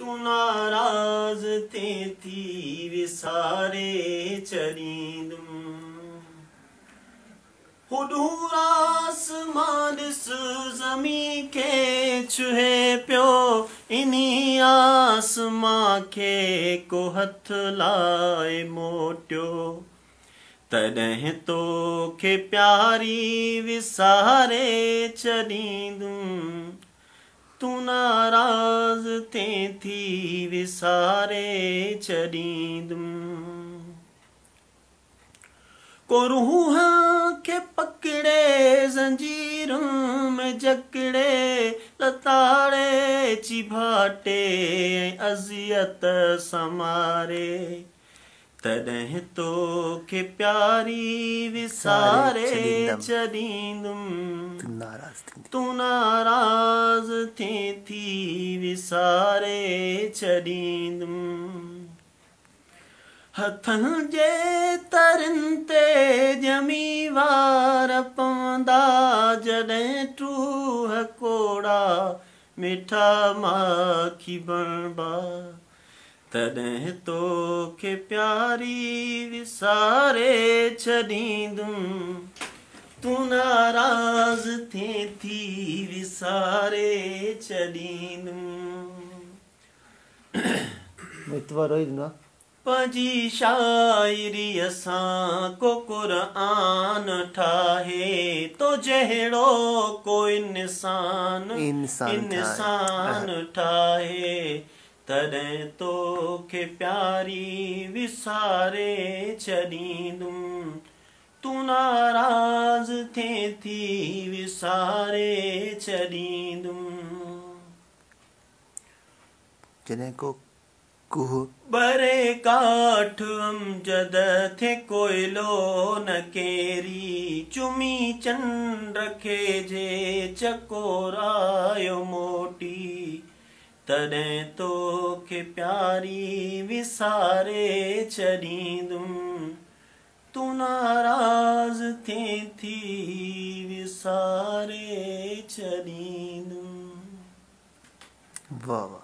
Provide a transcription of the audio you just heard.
तू नाराज थे थी विसारे चरींदुम हुडूर आसमान ॾिस ज़मीं खे छुहे पियो इनी आसमां खे को हथ लाए मोटियो तॾहिं तोखे प्यारी विसारे छॾींदुमि तू नाराज़ थे थी विसारे छॾींदुमि को रूह खे पकड़े ज़ंजीरुनि में जकड़े लताड़े चिभाटे अज़ियत समारे तॾहिं तोखे प्यारी विसारे छॾींदुमि तू नाराज़ थे थी विसारे छॾींदुमि हथनि जे तरनि ते ॼमी वार पवंदा जॾहिं टूह कोड़ा मिठा माखी बणबा तॾहिं तोखे प्यारी विसारे छॾींदुमि तू नाराज़ थे थी विसारे छॾींदुमि पंहिंजी शाइरीअ सां को क़ुरान ठाहे तो जहिड़ो को इंसान ठाहे तॾहिं तोखे प्यारी विसारे छॾींदुमि तू नाराज़ थे थी विसारे छॾींदुमि जॾहिं को कुह बरे काठ अमजद थे कोयलो न केरी चुमी चंड खे जे चकोरायो मोटी तॾहिं तोखे प्यारी विसारे छॾींदुमि तू नाराज़ थे थी विसारे छॾींदुमि। वाह वाह।